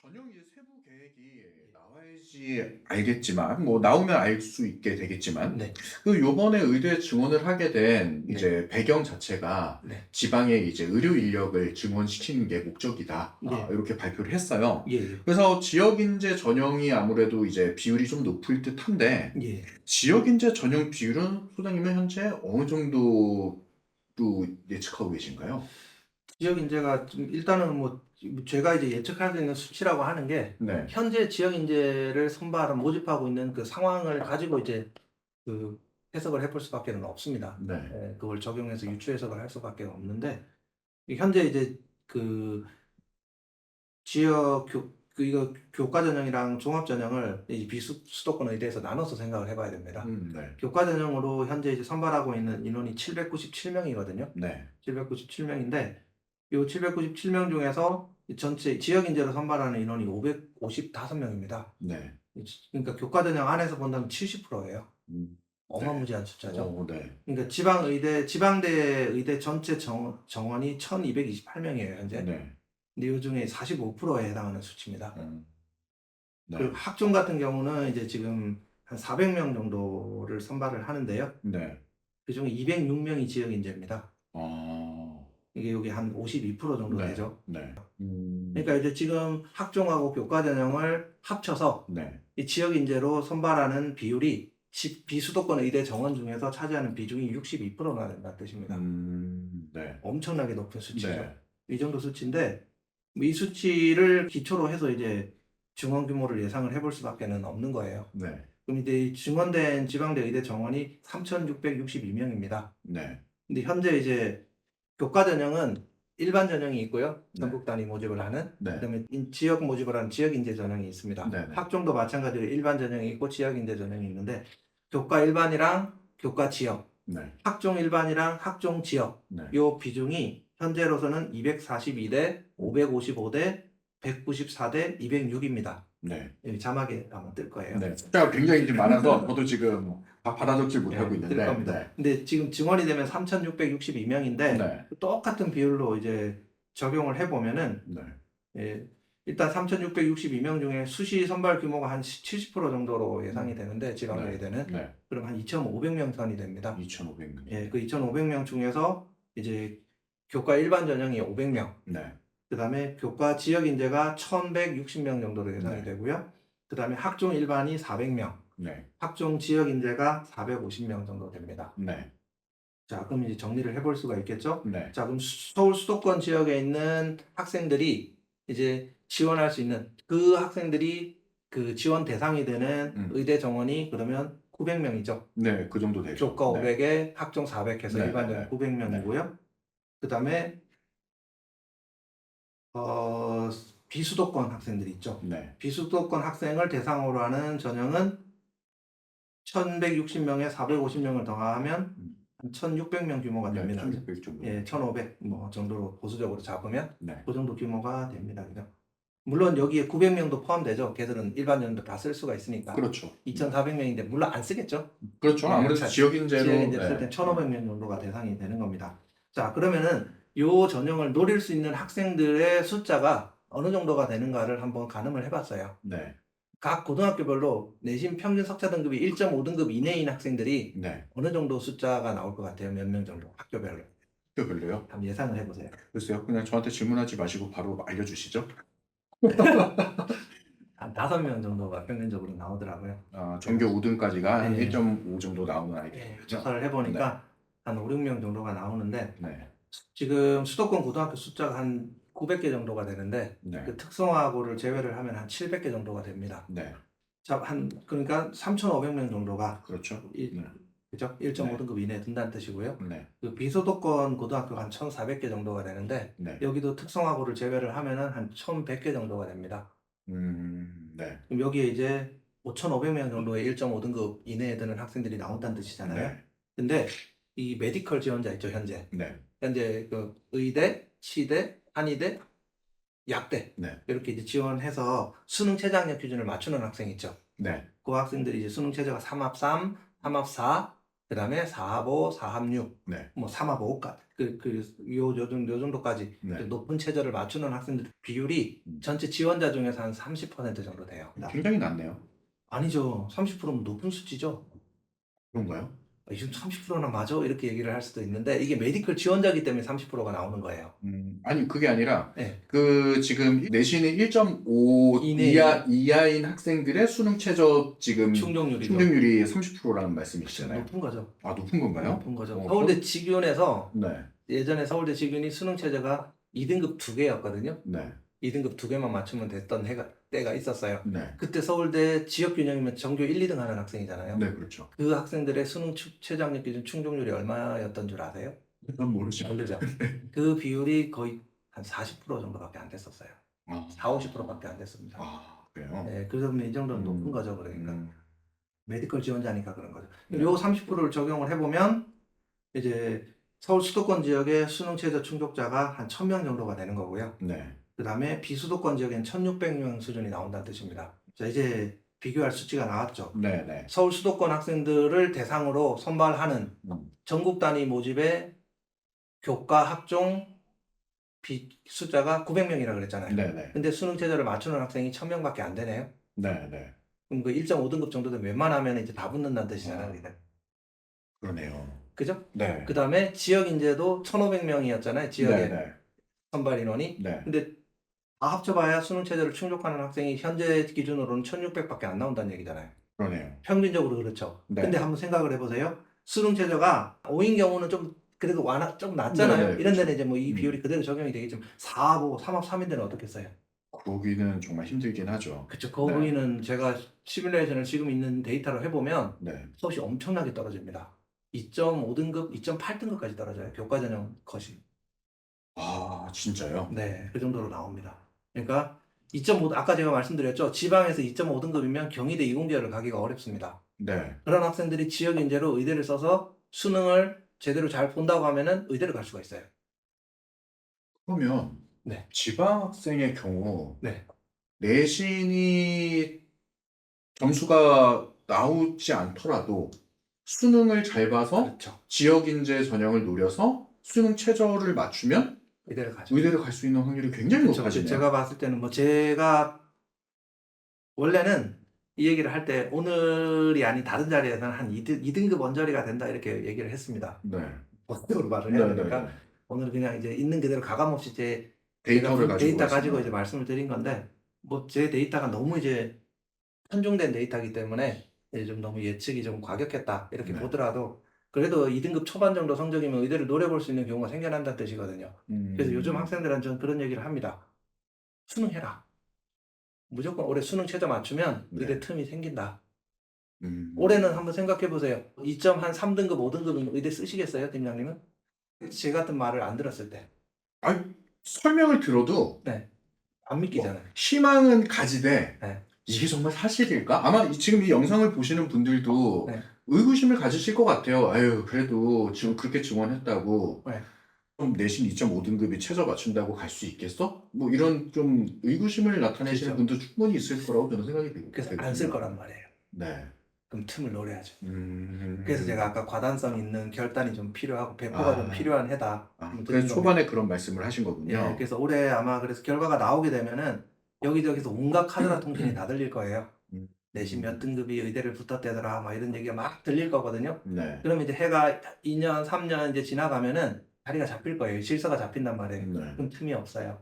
전형 이제 세부 계획이 나와야지 알겠지만 뭐 나오면 알 수 있게 되겠지만 네. 그 요번에 의대에 증원을 하게 된 네. 이제 배경 자체가 네. 지방에 이제 의료 인력을 증원시키는 게 목적이다. 네. 이렇게 발표를 했어요. 예. 그래서 지역 인재 전형이 아무래도 이제 비율이 좀 높을 듯한데 예. 지역 인재 전형 비율은 소장님은 현재 어느 정도로 예측하고 계신가요? 지역 인재가 좀 일단은 뭐 제가 이제 예측할 수 있는 수치라고 하는 게 네. 현재 지역 인재를 선발하는 모집하고 있는 그 상황을 가지고 이제 그 해석을 해볼 수밖에는 없습니다. 네. 예, 그걸 적용해서 유추 해석을 할 수밖에 없는데 현재 이제 그 지역 이거 교과 전형이랑 종합 전형을 이 비수도권 의대에서 나눠서 생각을 해봐야 됩니다. 네. 교과 전형으로 현재 이제 선발하고 있는 인원이 797명이거든요. 네. 797명인데 이 797명 중에서 전체 지역 인재로 선발하는 인원이 555명입니다. 네. 그러니까 교과 전형 안에서 본다면 70%예요. 네. 어마무지한 숫자죠. 네. 그러니까 지방대 의대 전체 정원이 1228명이에요, 현재. 네. 근데 이 중에 45%에 해당하는 수치입니다. 네. 그리고 학종 같은 경우는 이제 지금 한 400명 정도를 선발을 하는데요. 네. 그 중에 206명이 지역 인재입니다. 아. 이게 여기 한 52% 정도 네. 되죠. 네. 그러니까 이제 지금 학종하고 교과 전형을 합쳐서 네. 이 지역 인재로 선발하는 비율이 비수도권 의대 정원 중에서 차지하는 비중이 62%나 된다는 뜻입니다. 네. 엄청나게 높은 수치죠. 네. 이 정도 수치인데 이 수치를 기초로 해서 이제 증원 규모를 예상을 해볼 수밖에는 없는 거예요. 네. 그럼 이제 증원된 지방대 의대 정원이 3,662명입니다. 네. 근데 현재 이제 교과 전형은 일반 전형이 있고요. 네. 전국 단위 모집을 하는. 네. 그다음에 지역 모집을 하는 지역 인재 전형이 있습니다. 네. 학종도 마찬가지로 일반 전형이 있고 지역 인재 전형이 있는데 교과 일반이랑 교과 지역, 네. 학종 일반이랑 학종 지역 네. 요 비중이 현재로서는 242대, 555대, 194대, 206입니다. 네. 여기 자막에 아마 뜰 거예요. 네. 숫자가 굉장히 좀 많아서 저도 지금 다 받아 적지 못하고 뜰 있는데. 겁니다. 네. 근데 지금 증원이 되면 3,662명인데 네. 똑같은 비율로 이제 적용을 해보면은 네. 일단 3,662명 중에 수시 선발 규모가 한 70% 정도로 예상이 되는데 지방의대는 네. 그럼 한 2,500명 선이 됩니다. 2,500명. 예, 그 2,500명 중에서 이제 교과 일반 전형이 500명, 네. 그 다음에 교과 지역 인재가 1,160명 정도로 예상이 네. 되고요. 그 다음에 학종 일반이 400명, 네. 학종 지역 인재가 450명 정도 됩니다. 네. 자, 그럼 이제 정리를 해볼 수가 있겠죠? 네. 자, 그럼 서울 수도권 지역에 있는 학생들이 이제 지원할 수 있는 그 학생들이 그 지원 대상이 되는 의대 정원이 그러면 900명이죠. 네. 그 정도 되죠. 교과 네. 500에 학종 400 해서 네. 일반 전형 900명이고요. 그 다음에 비수도권 학생들이 있죠. 네. 비수도권 학생을 대상으로 하는 전형은 1,160명에 450명을 더하면 한 1,600명 규모가 됩니다. 1,600 정도. 예, 1,500 뭐 정도로 보수적으로 잡으면 네. 그 정도 규모가 됩니다. 그죠? 물론 여기에 900명도 포함되죠. 걔들은 일반 전형도 다 쓸 수가 있으니까. 그렇죠. 2,400명인데 물론 안 쓰겠죠. 그렇죠. 아무래도 지역 인재로 지역 인재 쓸 때 1,500명 정도가 대상이 되는 겁니다. 자, 그러면은 요 전형을 노릴 수 있는 학생들의 숫자가 어느 정도가 되는가를 한번 가늠을 해봤어요. 네. 각 고등학교별로 내신 평균 석차 등급이 1.5등급 이내인 학생들이 네. 어느 정도 숫자가 나올 것 같아요? 몇 명 정도? 학교별로. 학교별로요? 한번 예상을 해보세요. 글쎄요. 그냥 저한테 질문하지 마시고 바로 알려주시죠. 한 5명 정도가 평균적으로 나오더라고요. 전교 5등까지가 한 네. 1.5 정도 나오는 아이들. 예, 조사를 해보니까 한 5, 6명 정도가 나오는데 네. 지금 수도권 고등학교 숫자가 한 900개 정도가 되는데 네. 그 특성화고를 제외를 하면 한 700개 정도가 됩니다. 네. 자, 그러니까 3,500명 정도가 그렇죠. 네. 그죠? 1.5등급 이내에 든다는 뜻이고요. 네. 그 비수도권 고등학교가 한 1,400개 정도가 되는데 네. 여기도 특성화고를 제외를 하면은 한 1,100개 정도가 됩니다. 네. 그럼 여기에 이제 5,500명 정도의 1.5등급 이내에 드는 학생들이 나온다는 뜻이잖아요. 네. 근데 이 메디컬 지원자 있죠, 현재. 네. 현재 그 의대, 치대, 한의대, 약대 네. 이렇게 이제 지원해서 수능 최저학력 기준을 맞추는 학생 있죠. 네. 그 학생들이 이제 수능 최저가 3합 3, 3합 4, 그다음에 4합5, 4합6, 네. 뭐 3합5까지 요 정도까지 네. 높은 최저를 맞추는 학생들 비율이 전체 지원자 중에서 한 30% 정도 돼요. 굉장히 낮네요. 아니죠. 30%면 높은 수치죠. 그런가요? 지금 30%나 맞아? 이렇게 얘기를 할 수도 있는데 이게 메디컬 지원자이기 때문에 30%가 나오는 거예요. 아니 그게 아니라 네. 그 지금 내신이 1.5 이내에 이하인 학생들의 수능 최저 지금 충족률이죠. 충족률이 30%라는 말씀이시잖아요. 높은 거죠. 아, 높은 건가요? 높은 거죠. 어, 서울대 직윤에서 네. 예전에 서울대 직윤이 수능 최저가 2등급 2개였거든요. 네. 2등급 2개만 맞추면 됐던 때가 있었어요. 네. 그때 서울대 지역균형이면 전교 1, 2등 하는 학생이잖아요. 네, 그렇죠. 그 학생들의 수능 최저학력 기준 충족률이 얼마였던 줄 아세요? 난 모르죠. 모르죠. 그 비율이 거의 한 40% 정도밖에 안 됐었어요. 아, 40-50%밖에 안 됐습니다. 아, 그래요? 네, 그러면 이 정도는 높은 음, 거죠. 그러니까 음, 메디컬 지원자니까 그런 거죠. 네. 요 30%를 적용을 해보면 이제 서울 수도권 지역의 수능 최저 충족자가 한 1000명 정도가 되는 거고요. 네. 그 다음에 비수도권 지역엔 1600명 수준이 나온다는 뜻입니다. 자, 이제 비교할 수치가 나왔죠. 네, 네. 서울 수도권 학생들을 대상으로 선발하는 전국 단위 모집의 교과 학종 숫자가 900명이라 그랬잖아요. 네, 네. 근데 수능 최저를 맞추는 학생이 1000명밖에 안 되네요. 네, 네. 그럼 그 1.5등급 정도 되면 웬만하면 이제 다 붙는다는 뜻이잖아요. 그러네요. 그죠? 네. 그 다음에 지역 인재도 1500명이었잖아요. 지역의 네, 네. 선발 인원이. 네. 근데 다 합쳐봐야 수능 최저를 충족하는 학생이 현재 기준으로는 1600밖에 안 나온다는 얘기잖아요. 그러네요. 평균적으로 그렇죠. 네. 근데 한번 생각을 해보세요. 수능 최저가 5인 경우는 좀 그래도 좀 낮잖아요. 네, 네, 이런 데는 그렇죠. 이제 뭐 이 비율이 그대로 적용이 되겠지만 4합5, 3합 3인데는 어떻겠어요? 거기는 정말 힘들긴 하죠. 그쵸. 거기는 제가 시뮬레이션을 지금 있는 데이터로 해보면 네. 컷이 엄청나게 떨어집니다. 2.5등급, 2.8등급까지 떨어져요. 교과 전형 컷이. 아, 진짜요? 네, 그 정도로 나옵니다. 그러니까 2.5, 아까 제가 말씀드렸죠. 지방에서 2.5등급이면 경희대 이공계를 가기가 어렵습니다. 네. 그런 학생들이 지역 인재로 의대를 써서 수능을 제대로 잘 본다고 하면은 의대를 갈 수가 있어요. 그러면 네. 지방 학생의 경우 네. 내신이 점수가 나오지 않더라도 수능을 잘 봐서 그렇죠. 지역 인재 전형을 노려서 수능 최저를 맞추면 의대를 가죠. 의대를 갈 수 있는 확률이 굉장히 그렇죠. 높아지네요. 제가 봤을 때는 뭐 제가 원래는 이 얘기를 할 때 오늘이 아닌 다른 자리에서는 한 2등급 원저리가 된다 이렇게 얘기를 했습니다. 네. 원격으로 말을 해야 네, 되니까 네. 오늘 그냥 이제 있는 그대로 가감없이 제가 데이터를 가지고 데이터 가지고 말씀을- 이제 말씀을 드린 건데 뭐 제 데이터가 너무 이제 편중된 데이터이기 때문에 이제 좀 너무 예측이 좀 과격했다 이렇게 네. 보더라도 그래도 2등급 초반 정도 성적이면 의대를 노려볼 수 있는 경우가 생겨난다는 뜻이거든요. 그래서 요즘 학생들한테 저는 그런 얘기를 합니다. 수능해라. 무조건 올해 수능 최저 맞추면 네. 의대 틈이 생긴다. 음. 올해는 한번 생각해 보세요. 2.3등급, 5등급은 의대 쓰시겠어요, 팀장님은? 제 같은 말을 안 들었을 때. 아니, 설명을 들어도 안 믿기잖아요. 희망은 가지되 네. 이게 정말 사실일까? 아마 지금 이 영상을 보시는 분들도 네. 의구심을 가지실 것 같아요. 아유, 그래도 지금 그렇게 증원했다고 네. 좀 내신 2.5등급이 최저 맞춘다고 갈 수 있겠어? 뭐 이런 좀 의구심을 나타내시는 그렇죠. 분도 충분히 있을 거라고 저는 생각이 되거든요. 그래서 안 쓸 거란 말이에요. 네. 그럼 틈을 노려야죠. 음. 그래서 제가 아까 과단성 있는 결단이 좀 필요하고 배포가 좀 필요한 해다. 그래서 초반에 그런 말씀을 하신 거군요. 예, 그래서 올해 아마 그래서 결과가 나오게 되면은 여기저기서 온갖 카드라 통신이 다 들릴 거예요. 음. 내신 몇 등급이 의대를 붙었대더라, 막 이런 얘기가 막 들릴 거거든요. 네. 그러면 이제 해가 2년, 3년 이제 지나가면은 자리가 잡힐 거예요. 실서가 잡힌단 말이에요. 네. 그럼 틈이 없어요.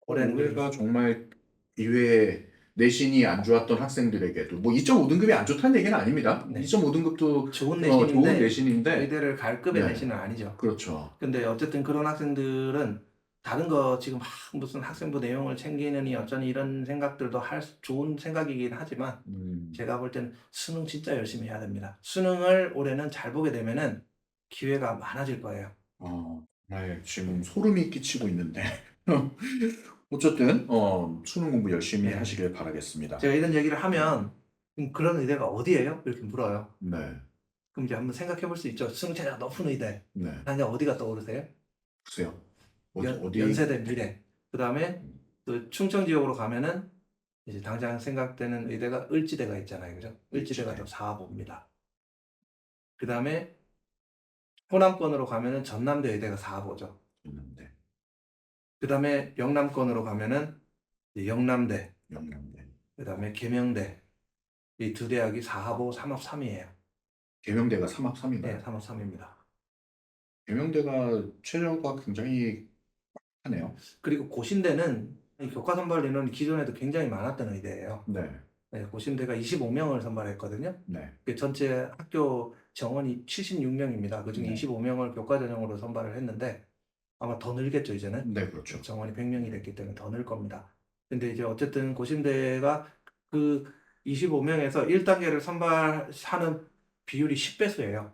올해가 올해는 정말 이외에 내신이 안 좋았던 학생들에게도 뭐 2.5등급이 안 좋다는 얘기는 아닙니다. 네. 2.5등급도 좋은 좋은 내신인데 내신인데 의대를 갈 급의 네. 내신은 아니죠. 그렇죠. 근데 어쨌든 그런 학생들은 다른 거 지금 무슨 학생부 내용을 챙기느니 어쩌니 이런 생각들도 좋은 생각이긴 하지만 제가 볼 때는 수능 진짜 열심히 해야 됩니다. 수능을 올해는 잘 보게 되면은 기회가 많아질 거예요. 정말 지금 소름이 끼치고 있는데 어쨌든 수능 공부 열심히 네. 하시길 바라겠습니다. 제가 이런 얘기를 하면 그런 의대가 어디예요? 이렇게 물어요. 네. 그럼 이제 한번 생각해 볼 수 있죠. 수능 최저가 높은 의대. 네. 당장 어디가 떠오르세요? 글쎄요. 연세대 미래. 그 다음에 또 충청 지역으로 가면은 이제 당장 생각되는 의대가 을지대가 있잖아요. 그죠? 을지대가 좀 4합입니다. 그다음에 호남권으로 가면은 전남대 의대가 4호죠. 있는데 그다음에 영남권으로 가면은 이제 영남대, 영남대. 그다음에 계명대 이 두 대학이 4합 3합 3이에요. 계명대가 3합 네, 3인가요? 3합 3입니다. 계명대가 최저가 굉장히 하네요. 그리고 고신대는 이 교과 선발 인원이 기존에도 굉장히 많았던 의대예요. 네, 네, 고신대가 25명을 선발했거든요. 네, 그 전체 학교 정원이 76명입니다. 그중에 네. 25명을 교과 전형으로 선발을 했는데 아마 더 늘겠죠, 이제는. 네, 그렇죠. 정원이 100명이 됐기 때문에 더 늘 겁니다. 근데 이제 어쨌든 고신대가 그 25명에서 1단계를 선발하는 비율이 10배수예요.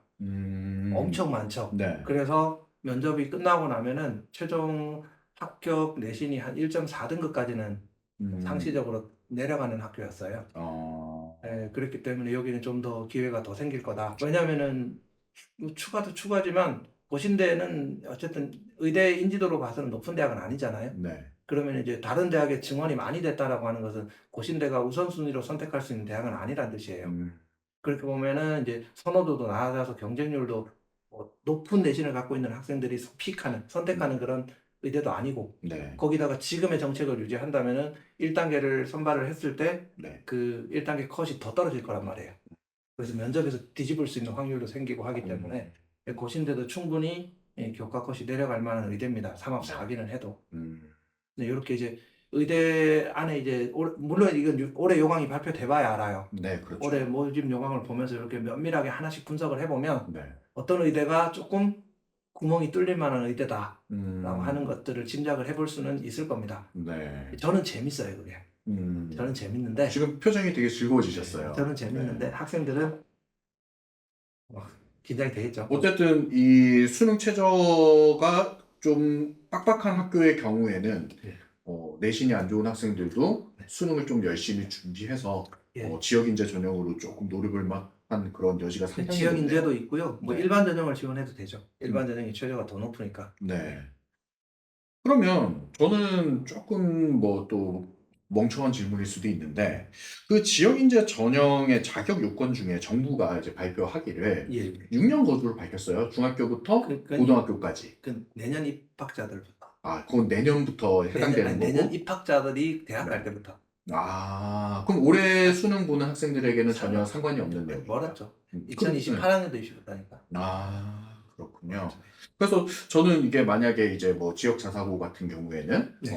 엄청 많죠. 네. 그래서 면접이 끝나고 나면은 최종 합격 내신이 한 1.4등급까지는 상시적으로 내려가는 학교였어요. 예, 그렇기 때문에 여기는 좀 더 기회가 더 생길 거다. 왜냐면은 뭐 추가도 추가지만 고신대는 어쨌든 의대 인지도로 봐서는 높은 대학은 아니잖아요. 네. 그러면 이제 다른 대학에 증원이 많이 됐다라고 하는 것은 고신대가 우선순위로 선택할 수 있는 대학은 아니란 뜻이에요. 그렇게 보면은 이제 선호도도 낮아서 경쟁률도 뭐 높은 내신을 갖고 있는 학생들이 픽하는, 선택하는 그런 의대도 아니고, 네. 거기다가 지금의 정책을 유지한다면은 1단계를 선발을 했을 때 네. 그 1단계 컷이 더 떨어질 거란 말이에요. 그래서 면접에서 뒤집을 수 있는 확률도 생기고 하기 때문에 고신대도 충분히 교과 컷이 내려갈 만한 의대입니다. 3합 4기는 해도. 네, 이렇게 이제 의대 안에 이제 물론 이건 올해 요강이 발표돼봐야 알아요. 네, 그렇죠. 올해 모집 요강을 보면서 이렇게 면밀하게 하나씩 분석을 해보면 네. 어떤 의대가 조금 구멍이 뚫릴 만한 의대다라고 음. 하는 것들을 짐작을 해볼 수는 있을 겁니다. 네. 저는 재밌어요, 그게. 저는 재밌는데 지금 표정이 되게 즐거워지셨어요. 저는 재밌는데 네. 학생들은 긴장이 되겠죠. 어쨌든 이 수능 최저가 좀 빡빡한 학교의 경우에는 네. 내신이 안 좋은 학생들도 네. 수능을 좀 열심히 준비해서 예. 지역 인재 전형으로 조금 노력을 한 그런 여지가 상당히 지역 높네요. 인재도 있고요. 뭐 네. 일반 전형을 지원해도 되죠. 일반 전형이 최저가 더 높으니까. 네. 그러면 저는 조금 뭐 또 멍청한 질문일 수도 있는데 그 지역 인재 전형의 자격 요건 중에 정부가 이제 발표하기를 예. 6년 거주를 밝혔어요. 중학교부터 고등학교까지. 그 내년 입학자들부터. 아, 그건 내년부터 해당되는 내년 거고. 입학자들이 대학 갈 네. 때부터. 아, 그럼 올해 수능 보는 학생들에게는 전혀 상관이 없는 내용. 멀었죠. 그럼- 2028학년도 입시했다니까. 아, 그렇군요. 그래서 저는 이게 만약에 이제 뭐 지역 자사고 같은 경우에는 네.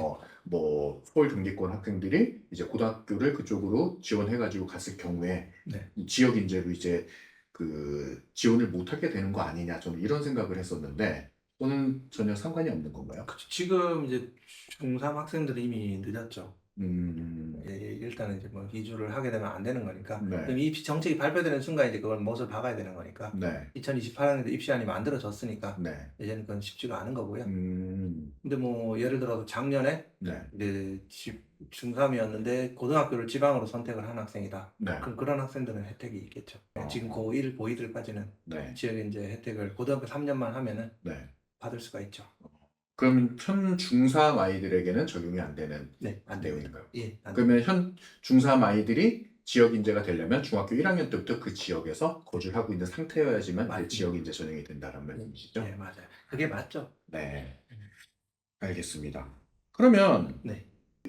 뭐 서울 경기권 학생들이 이제 고등학교를 그쪽으로 지원해가지고 갔을 경우에 네. 지역 인재로 이제 그 지원을 못하게 되는 거 아니냐 저는 이런 생각을 했었는데 저는 전혀 상관이 없는 건가요? 지금 이제 중3 학생들이 이미 늦었죠. 음, 일단은 이제 뭐 이주를 하게 되면 안 되는 거니까. 네. 그럼 이 정책이 발표되는 순간 이제 그걸 못을 박아야 되는 거니까. 네, 2028학년도 입시안이 만들어졌으니까 네, 이제는 그건 쉽지가 않은 거고요. 음, 근데 뭐 예를 들어서 작년에 네, 이제 중3이었는데 고등학교를 지방으로 선택을 한 학생이다. 네, 그럼 그런 학생들은 혜택이 있겠죠. 지금 고1, 고2들까지는 네, 지역 이제 혜택을 고등학교 3년만 하면은 네. 받을 수가 있죠. 그러면 현 중3 아이들에게는 적용이 안 되는 네, 안 됩니다. 내용인가요? 예, 안 그러면 현 중3 아이들이 지역 인재가 되려면 중학교 1학년 때부터 그 지역에서 거주를 하고 있는 상태여야지만 그 맞습니다. 지역 인재 전형이 된다는 말씀이시죠? 예, 맞아요. 그게 맞죠. 네, 알겠습니다. 그러면 네.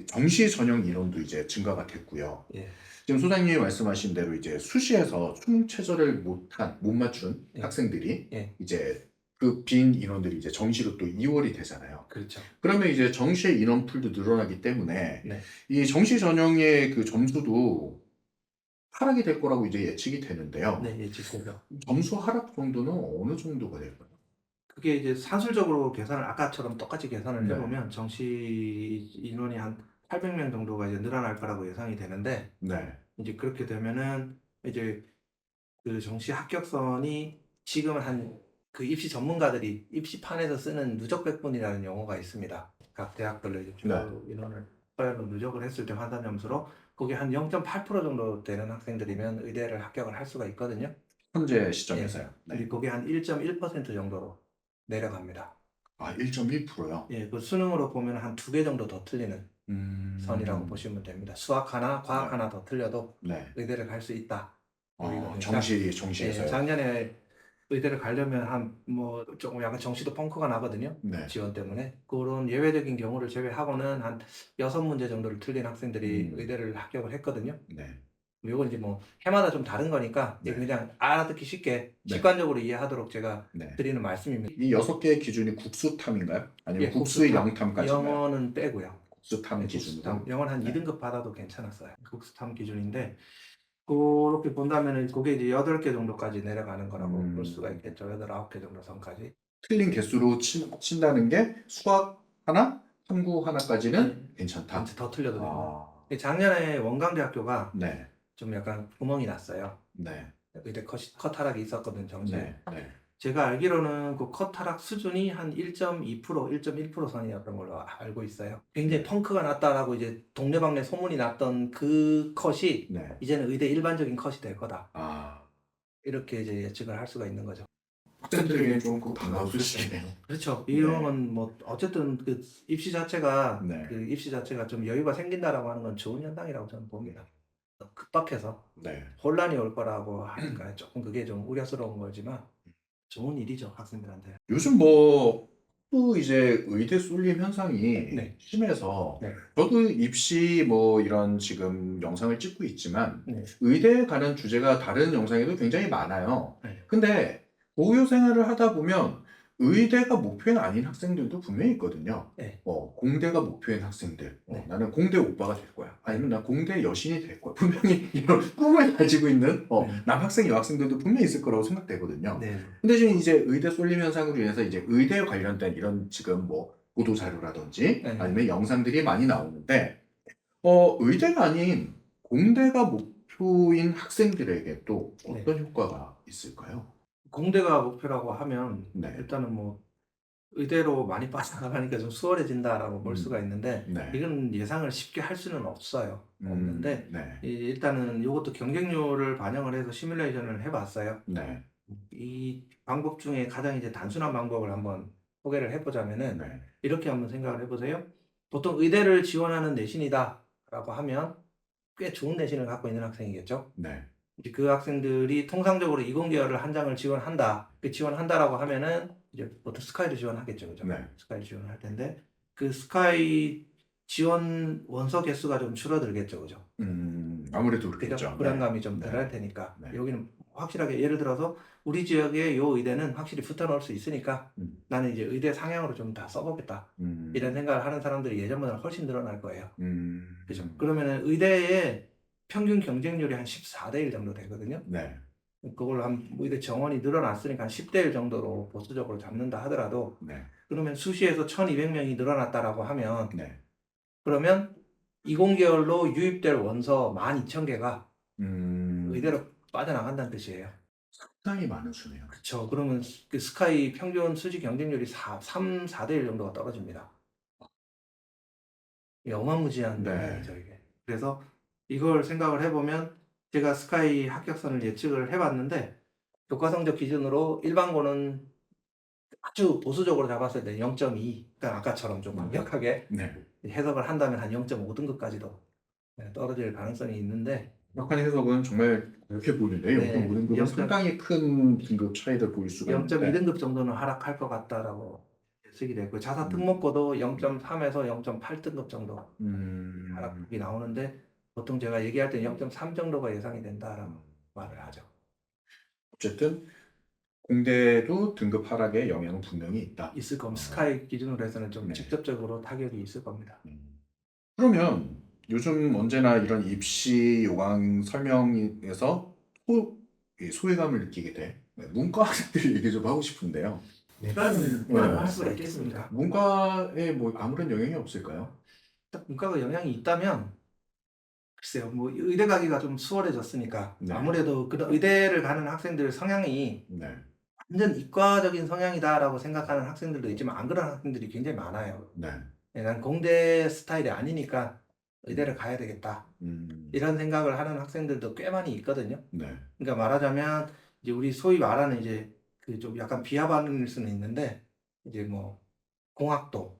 정시 전형 인원도 이제 증가가 됐고요. 예. 지금 소장님이 말씀하신 대로 이제 수시에서 수능 최저를 못 맞춘 예. 학생들이 예. 이제 그 빈 인원들이 이제 정시로 또 이월이 되잖아요. 그렇죠. 그러면 이제 정시의 인원풀도 늘어나기 때문에 네. 이 정시 전형의 그 점수도 하락이 될 거라고 이제 예측이 되는데요. 네, 예측되죠. 점수 하락 정도는 어느 정도가 될까요? 그게 이제 산술적으로 계산을 아까처럼 똑같이 계산을 네. 해보면 정시 인원이 한 800명 정도가 이제 늘어날 거라고 예상이 되는데 네. 이제 그렇게 되면은 이제 그 정시 합격선이 지금은 한 그 입시 전문가들이 입시판에서 쓰는 누적 백분이라는 용어가 있습니다. 각 대학별로 이제 주 네. 인원을 서열로 누적을 했을 때 환산 점수로 거기 한 0.8% 정도 되는 학생들이면 의대를 합격을 할 수가 있거든요. 현재 시점에서요. 근데 네. 거기 한 1.1% 정도로 내려갑니다. 아, 1.1%요? 예, 그 수능으로 보면 한 2개 정도 더 틀리는 선이라고 보시면 됩니다. 수학 하나, 과학 네. 하나 더 틀려도 네. 의대를 갈 수 있다. 정시에서요. 작년에 의대를 가려면 한 뭐 조금 약간 정시도 펑크가 나거든요. 네. 지원 때문에. 그런 예외적인 경우를 제외하고는 한 6문제 정도를 틀린 학생들이 의대를 합격을 했거든요. 네. 요건 이제 뭐 해마다 좀 다른 거니까 네. 그냥 알아듣기 쉽게 네. 직관적으로 이해하도록 제가 네. 드리는 말씀입니다. 이 6개의 기준이 국수탐인가요? 아니면 예, 국수의 국수탐. 영탐까지인가요? 영어는 빼고요. 국수탐 네, 기준으로. 국수탐. 영어는 한 네. 2등급 받아도 괜찮았어요. 국수탐 기준인데 그렇게 본다면은 그게 이제 8개 정도까지 내려가는 거라고 볼 수가 있겠죠. 8, 9개 정도 선까지. 틀린 개수로 친다는 게 수학 하나, 탐구 하나까지는 네. 괜찮다. 더 틀려도 됩니다. 아, 작년에 원광대학교가 네. 좀 약간 구멍이 났어요. 네. 의대 컷 하락이 있었거든, 정시에. 네. 네. 제가 알기로는 그 컷 하락 수준이 한 1.2%, 1.1% 선이었던 걸로 알고 있어요. 굉장히 펑크가 났다라고 이제 동네방네 소문이 났던 그 컷이 네. 이제는 의대 일반적인 컷이 될 거다. 아, 이렇게 이제 예측을 할 수가 있는 거죠. 학생들에게는 좀 반가운 소식이네요. 그렇죠. 이런 건 뭐 어쨌든 그 입시 자체가 네. 그 입시 자체가 좀 여유가 생긴다라고 하는 건 좋은 현상이라고 저는 봅니다. 급박해서 네. 혼란이 올 거라고 하니까 조금 그게 좀 우려스러운 거지만 좋은 일이죠, 학생들한테. 요즘 뭐 또 이제 의대 쏠림 현상이 네. 심해서 네. 저도 입시 뭐 이런 지금 영상을 찍고 있지만 네. 의대에 관한 주제가 다른 영상에도 굉장히 많아요. 네. 근데 고교 생활을 하다 보면 의대가 목표는 아닌 학생들도 분명히 있거든요. 네. 공대가 목표인 학생들. 네. 나는 공대 오빠가 될 거야. 아니면 난 공대 여신이 될 거야. 분명히 이런 꿈을 가지고 있는 네. 남학생, 여학생들도 분명히 있을 거라고 생각되거든요. 네. 근데 지금 이제 의대 쏠림 현상으로 인해서 이제 의대에 관련된 이런 지금 뭐 보도 자료라든지 네. 아니면 영상들이 많이 나오는데 의대가 아닌 공대가 목표인 학생들에게 또 어떤 효과가 있을까요? 공대가 목표라고 하면 네. 일단은 뭐 의대로 많이 빠져나가니까 좀 수월해진다라고 볼 수가 있는데 네. 이건 예상을 쉽게 할 수는 없어요. 없는데 네. 일단은 이것도 경쟁률을 반영을 해서 시뮬레이션을 해봤어요. 네. 이 방법 중에 가장 이제 단순한 방법을 한번 소개를 해보자면은 네. 이렇게 한번 생각을 해보세요. 보통 의대를 지원하는 내신이다라고 하면 꽤 좋은 내신을 갖고 있는 학생이겠죠. 네. 이제 그 학생들이 통상적으로 이공계열을 한 장을 지원한다. 그 지원한다라고 하면은 이제 보통 스카이를 지원하겠죠, 그죠? 네. 스카이를 지원을 할 텐데 그 스카이 지원 원서 개수가 좀 줄어들겠죠, 그죠? 아무래도 그죠? 그렇겠죠. 불안감이 좀 네. 덜할 테니까 네. 여기는 확실하게 예를 들어서 우리 지역의 요 의대는 확실히 붙어 넣을 수 있으니까 나는 이제 의대 상향으로 좀 다 써보겠다. 이런 생각을 하는 사람들이 예전보다 훨씬 늘어날 거예요. 그죠? 그러면은 의대의 평균 경쟁률이 한 14대 1 정도 되거든요. 네. 그걸 한 의대 정원이 늘어났으니까 한 10대 1 정도로 보수적으로 잡는다 하더라도 네. 그러면 수시에서 1,200명이 늘어났다라고 하면 네. 그러면 이공계열로 유입될 원서 12,000개가 의대로 빠져나간다는 뜻이에요. 상당히 많은 수네요. 그렇죠. 그러면 그 스카이 평균 수시 경쟁률이 3, 4대 1 정도가 떨어집니다. 이게 어마무지한 네. 영향이죠, 이게. 그래서 이걸 생각을 해보면 제가 스카이 합격선을 예측을 해봤는데 교과 성적 기준으로 일반고는 아주 보수적으로 잡았을 때 0.2, 그러니까 아까처럼 좀 완벽하게 네. 해석을 한다면 한 0.5등급까지도 떨어질 가능성이 있는데 약한 해석은 정말 그렇게 보이는데 네. 0.5등급은 상당히 큰 등급 차이를 보일 수가 있는데 0.2등급 정도는 하락할 것 같다라고 예측이 되고 자사 특목고도 0.3에서 0.8등급 정도 하락폭이 나오는데 보통 제가 얘기할 때 0.3 정도가 예상이 된다라고 말을 하죠. 어쨌든 공대도 등급 하락에 영향은 분명히 있다. 있을 겁니다. 스카이 기준으로 해서는 좀 네. 직접적으로 타격이 있을 겁니다. 그러면 요즘 언제나 이런 입시 요강 설명에서 소외감을 느끼게 돼. 문과 학생들 얘기 좀 하고 싶은데요. 문과는 네. 할 수가 있겠습니까? 문과에 뭐 아무런 영향이 없을까요? 딱 문과가 영향이 있다면 글쎄요, 뭐 의대 가기가 좀 수월해졌으니까 네. 아무래도 그런 의대를 가는 학생들 성향이 네. 완전 이과적인 성향이다라고 생각하는 학생들도 있지만 안 그런 학생들이 굉장히 많아요. 네. 난 공대 스타일이 아니니까 의대를 가야 되겠다. 이런 생각을 하는 학생들도 꽤 많이 있거든요. 네. 그러니까 말하자면 이제 우리 소위 말하는 이제 그 좀 약간 비하 발언일 수는 있는데 이제 뭐 공학도,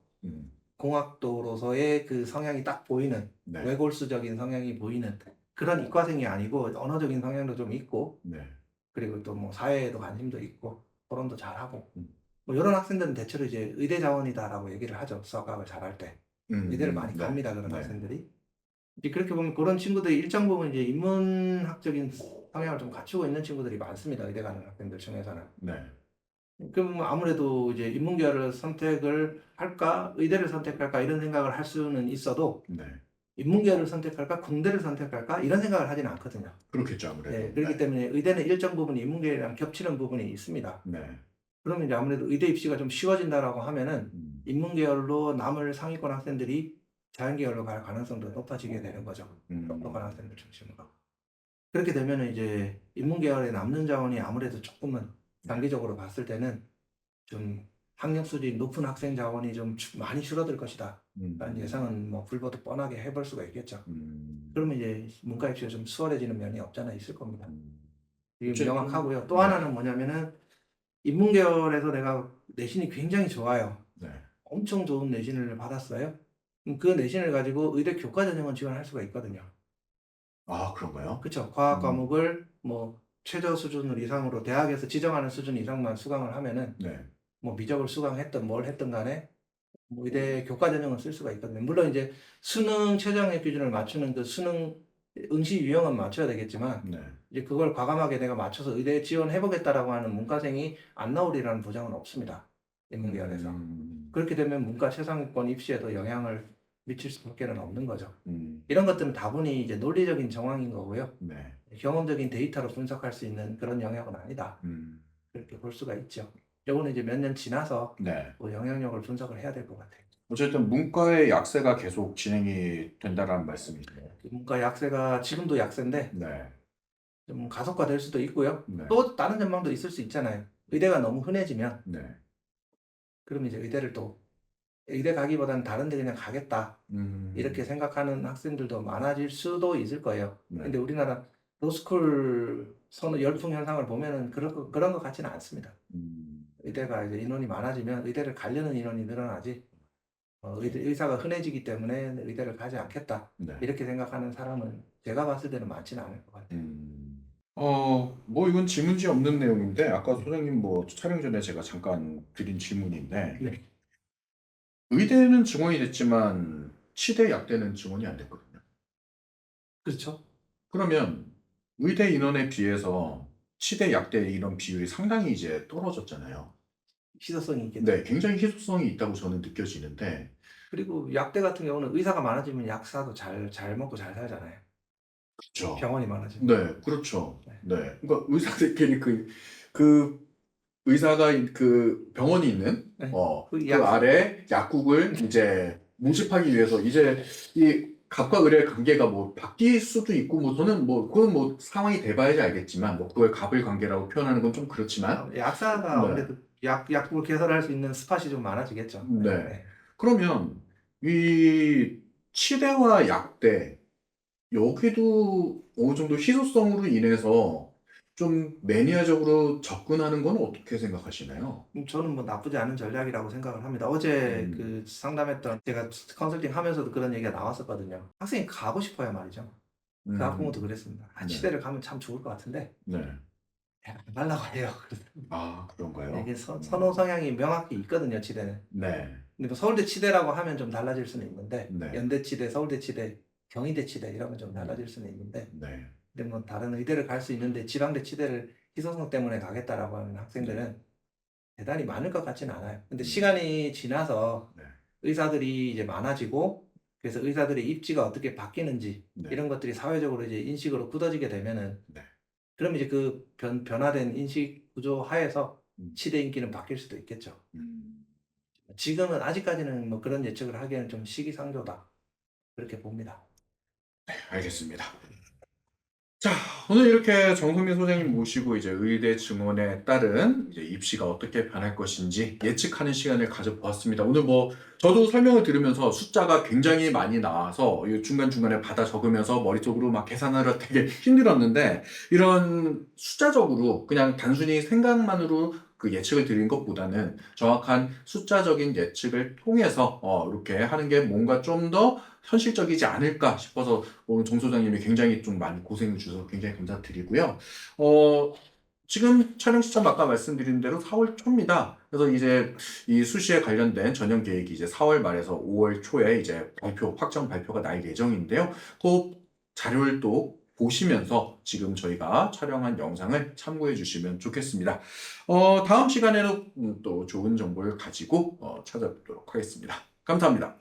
공학도로서의 그 성향이 딱 보이는 네. 외골수적인 성향이 보이는 그런 이과생이 아니고 언어적인 성향도 좀 있고 네. 그리고 또 뭐 사회에도 관심도 있고 토론도 잘하고 음. 뭐 이런 학생들은 대체로 이제 의대 자원이다라고 얘기를 하죠. 수학학을 잘할 때 의대를 많이 네. 갑니다. 그런 네. 학생들이. 이제 그렇게 보면 그런 친구들이 일정 부분 이제 인문학적인 성향을 좀 갖추고 있는 친구들이 많습니다. 의대 가는 학생들 중에서는. 네. 그럼 아무래도 이제 인문계열을 선택을 할까, 의대를 선택할까 이런 생각을 할 수는 있어도 네. 인문계열을 선택할까, 공대를 선택할까 이런 생각을 하지는 않거든요. 그렇겠죠, 아무래도. 네, 그렇기 네. 때문에 의대는 일정 부분 인문계열이랑 겹치는 부분이 있습니다. 네. 그러면 이제 아무래도 의대 입시가 좀 쉬워진다라고 하면은 음. 인문계열로 남을 상위권 학생들이 자연계열로 갈 가능성도 높아지게 되는 거죠. 음. 똑똑한 학생들 중심으로. 그렇게 되면은 이제 인문계열에 남는 자원이 아무래도 조금은 단기적으로 봤을 때는 좀 학력 수준이 높은 학생 자원이 좀 많이 줄어들 것이다. 라는 예상은 뭐 불보듯 뻔하게 해볼 수가 있겠죠. 그러면 이제 문과 입시가 좀 수월해지는 면이 없잖아 있을 겁니다. 이게 어쨌든 명확하고요. 또 네. 하나는 뭐냐면은 인문계열에서 내가 내신이 굉장히 좋아요. 네. 엄청 좋은 내신을 받았어요. 그럼 그 내신을 가지고 의대 교과 전형은 지원할 수가 있거든요. 아, 그런가요? 그렇죠. 과학 과목을 뭐 최저 수준을 이상으로 대학에서 지정하는 수준 이상만 수강을 하면은 네. 뭐 미적을 수강했든 뭘 했든 간에 뭐 의대 교과 전형을 쓸 수가 있거든요. 물론 이제 수능 최저학력 기준을 맞추는 그 수능 응시 유형은 맞춰야 되겠지만 네. 이제 그걸 과감하게 내가 맞춰서 의대에 지원해 보겠다라고 하는 문과생이 안 나오리라는 보장은 없습니다. 인문계열에서. 그렇게 되면 문과 최상위권 입시에도 영향을 미칠 수밖에는 없는 거죠. 이런 것들은 다분히 이제 논리적인 정황인 거고요. 네. 경험적인 데이터로 분석할 수 있는 그런 영역은 아니다. 그렇게 볼 수가 있죠. 요거는 이제 몇 년 지나서 네. 뭐 영향력을 분석을 해야 될 것 같아요. 어쨌든 문과의 약세가 계속 진행이 된다라는 말씀이네요. 문과 약세가 지금도 약세인데 네. 좀 가속화될 수도 있고요. 네. 또 다른 전망도 있을 수 있잖아요. 의대가 너무 흔해지면 네. 그러면 이제 의대를 또 의대 가기보다는 다른 데 그냥 가겠다. 음. 이렇게 생각하는 학생들도 많아질 수도 있을 거예요. 네. 근데 우리나라 로스쿨 선호 열풍 현상을 보면은 그런 것 같지는 않습니다. 의대가 이제 인원이 많아지면 의대를 가려는 인원이 늘어나지 의사가 흔해지기 때문에 의대를 가지 않겠다. 네. 이렇게 생각하는 사람은 제가 봤을 때는 많지는 않을 것 같아요. 뭐 이건 질문지 없는 내용인데 아까 소장님 뭐 촬영 전에 제가 잠깐 드린 질문인데 네. 의대는 증원이 됐지만 치대 약대는 증원이 안 됐거든요. 그렇죠. 그러면 의대 인원에 비해서 치대 약대 이런 비율이 상당히 이제 떨어졌잖아요. 희소성이 있겠죠. 네, 굉장히 희소성이 있다고 저는 느껴지는데 그리고 약대 같은 경우는 의사가 많아지면 약사도 잘 먹고 잘 살잖아요. 그렇죠. 병원이 많아지면. 네, 그렇죠. 네, 그러니까 의사들끼리 그 의사가 그 병원이 있는 네. 그 그 약- 아래 약국을 이제 모집하기 위해서 이제 이 갑과 을의 관계가 뭐 바뀔 수도 있고 뭐 저는 뭐 그건 뭐 상황이 돼봐야지 알겠지만 뭐 그걸 갑을 관계라고 표현하는 건 좀 그렇지만 약사가 네. 아무래도 약국을 개설할 수 있는 스팟이 좀 많아지겠죠. 네. 그러면 이 치대와 약대 여기도 어느 정도 희소성으로 인해서 좀 매니아적으로 접근하는 건 어떻게 생각하시나요? 저는 뭐 나쁘지 않은 전략이라고 생각을 합니다. 어제 그 상담했던 제가 컨설팅 하면서도 그런 얘기가 나왔었거든요. 학생이 가고 싶어야 말이죠. 그 학부모도 그랬습니다. 네. 치대를 가면 참 좋을 것 같은데 네. 안 가려고 해요. 아, 그런가요? 이게 선호 성향이 명확히 있거든요. 치대는. 네. 근데 뭐 서울대 치대라고 하면 좀 달라질 수는 있는데 네. 연대 치대, 서울대 치대, 경희대 치대 이러면 좀 달라질 수는 있는데 네. 근데 뭐 다른 의대를 갈 수 있는데 지방대 치대를 희소성 때문에 가겠다라고 하는 학생들은 대단히 많을 것 같지는 않아요. 근데 시간이 지나서 네. 의사들이 이제 많아지고 그래서 의사들의 입지가 어떻게 바뀌는지 네. 이런 것들이 사회적으로 이제 인식으로 굳어지게 되면은 네. 그럼 이제 그 변화된 인식 구조 하에서 치대 인기는 바뀔 수도 있겠죠. 지금은 아직까지는 뭐 그런 예측을 하기에는 좀 시기상조다. 그렇게 봅니다. 알겠습니다. 자, 오늘 이렇게 정성민 소장님 모시고 이제 의대 증원에 따른 이제 입시가 어떻게 변할 것인지 예측하는 시간을 가져보았습니다. 오늘 뭐 저도 설명을 들으면서 숫자가 굉장히 많이 나와서 중간중간에 받아 적으면서 머릿속으로 막 계산하려 되게 힘들었는데 이런 숫자적으로 그냥 단순히 생각만으로 그 예측을 드린 것보다는 정확한 숫자적인 예측을 통해서 이렇게 하는 게 뭔가 좀 더 현실적이지 않을까 싶어서 오늘 정 소장님이 굉장히 좀 많이 고생을 주셔서 굉장히 감사드리고요. 지금 촬영 시점 아까 말씀드린 대로 4월 초입니다. 그래서 이제 이 수시에 관련된 전형 계획이 이제 4월 말에서 5월 초에 이제 확정 발표가 날 예정인데요. 그 자료를 또 보시면서 지금 저희가 촬영한 영상을 참고해 주시면 좋겠습니다. 다음 시간에는 또 좋은 정보를 가지고 찾아뵙도록 하겠습니다. 감사합니다.